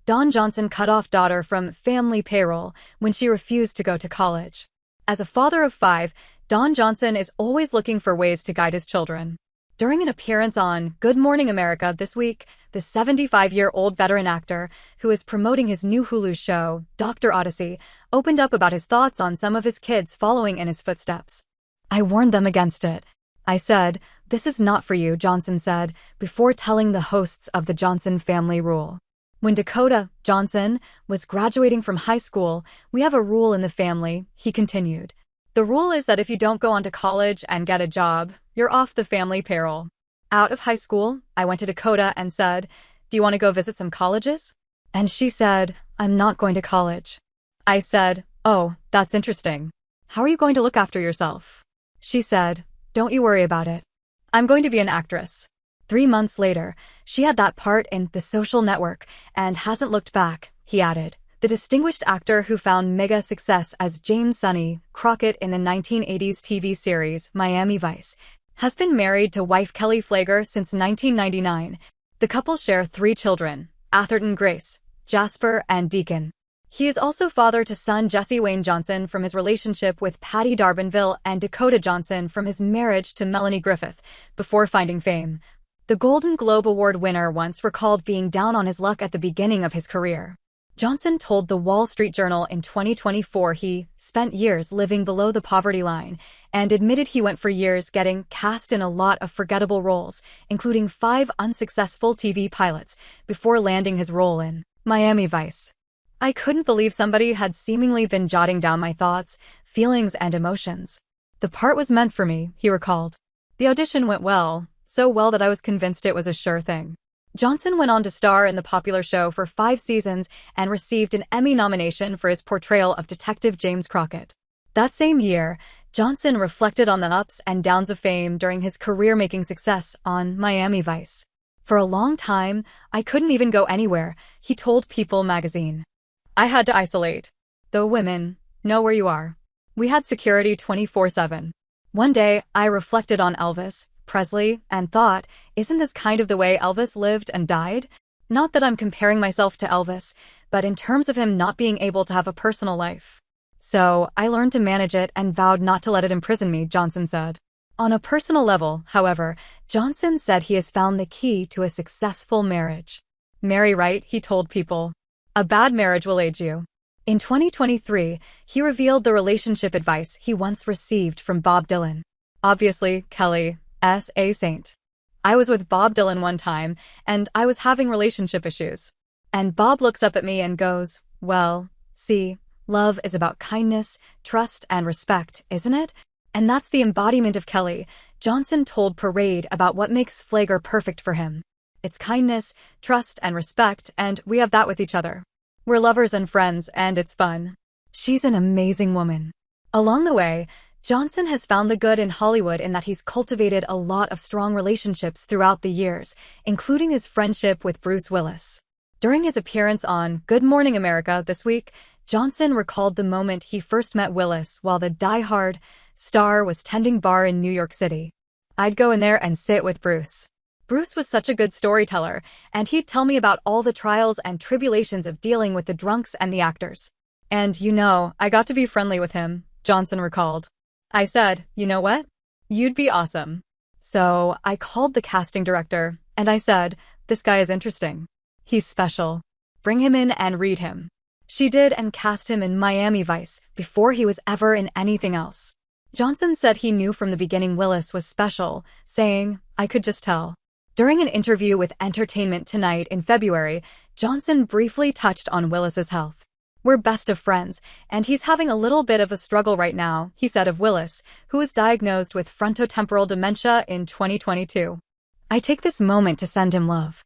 Don Johnson cut off daughter from family payroll when she refused to go to college. As a father of 5, Don Johnson is always looking for ways to guide his children. During an appearance on Good Morning America this week, the 75-year-old veteran actor, who is promoting his new Hulu show, Dr. Odyssey, opened up about his thoughts on some of his kids following in his footsteps. "I warned them against it. I said, 'This is not for you,'" Johnson said, before telling the hosts of the Johnson family rule. "When Dakota Johnson was graduating from high school, we have a rule in the family," he continued. "The rule is that if you don't go on to college and get a job, you're off the family payroll." Out of high school, I went to Dakota and said, "Do you want to go visit some colleges?" And she said, "I'm not going to college." I said, "Oh, that's interesting. How are you going to look after yourself?" She said, "Don't you worry about it. I'm going to be an actress." 3 months later, she had that part in The Social Network and hasn't looked back, he added. The distinguished actor who found mega success as James Sonny Crockett in the 1980s TV series Miami Vice has been married to wife Kelly Flager since 1999. The couple share 3 children, Atherton Grace, Jasper, and Deacon. He is also father to son Jesse Wayne Johnson from his relationship with Patty D'Arbanville and Dakota Johnson from his marriage to Melanie Griffith before finding fame. The Golden Globe Award winner once recalled being down on his luck at the beginning of his career. Johnson told the Wall Street Journal in 2024 he spent years living below the poverty line and admitted he went for years getting cast in a lot of forgettable roles, including 5 unsuccessful TV pilots, before landing his role in Miami Vice. "I couldn't believe somebody had seemingly been jotting down my thoughts, feelings, and emotions. The part was meant for me," he recalled. "The audition went well, so well that I was convinced it was a sure thing." Johnson went on to star in the popular show for 5 seasons and received an Emmy nomination for his portrayal of Detective James Crockett. That same year, Johnson reflected on the ups and downs of fame during his career-making success on Miami Vice. "For a long time, I couldn't even go anywhere," he told People magazine. "I had to isolate. The women know where you are. We had security 24/7. One day, I reflected on Elvis Presley and thought, isn't this kind of the way Elvis lived and died? Not that I'm comparing myself to Elvis, but in terms of him not being able to have a personal life. So I learned to manage it and vowed not to let it imprison me," Johnson said. On a personal level, however, Johnson said he has found the key to a successful marriage. "Marry right," he told People. "A bad marriage will age you." In 2023, he revealed the relationship advice he once received from Bob Dylan. "Obviously, Kelly S. a saint. I was with Bob Dylan one time, and I was having relationship issues. And Bob looks up at me and goes, 'Well, see, love is about kindness, trust, and respect, isn't it?' And that's the embodiment of Kelly," Johnson told Parade about what makes Flager perfect for him. "It's kindness, trust, and respect, and we have that with each other. We're lovers and friends, and it's fun. She's an amazing woman." Along the way, Johnson has found the good in Hollywood in that he's cultivated a lot of strong relationships throughout the years, including his friendship with Bruce Willis. During his appearance on Good Morning America this week, Johnson recalled the moment he first met Willis while the Die-Hard star was tending bar in New York City. "I'd go in there and sit with Bruce. Bruce was such a good storyteller, and he'd tell me about all the trials and tribulations of dealing with the drunks and the actors. And, I got to be friendly with him," Johnson recalled. "I said, 'You know what? You'd be awesome.' So I called the casting director, and I said, 'This guy is interesting. He's special. Bring him in and read him.' She did and cast him in Miami Vice before he was ever in anything else." Johnson said he knew from the beginning Willis was special, saying, "I could just tell." During an interview with Entertainment Tonight in February, Johnson briefly touched on Willis's health. "We're best of friends, and he's having a little bit of a struggle right now," he said of Willis, who was diagnosed with frontotemporal dementia in 2022. "I take this moment to send him love.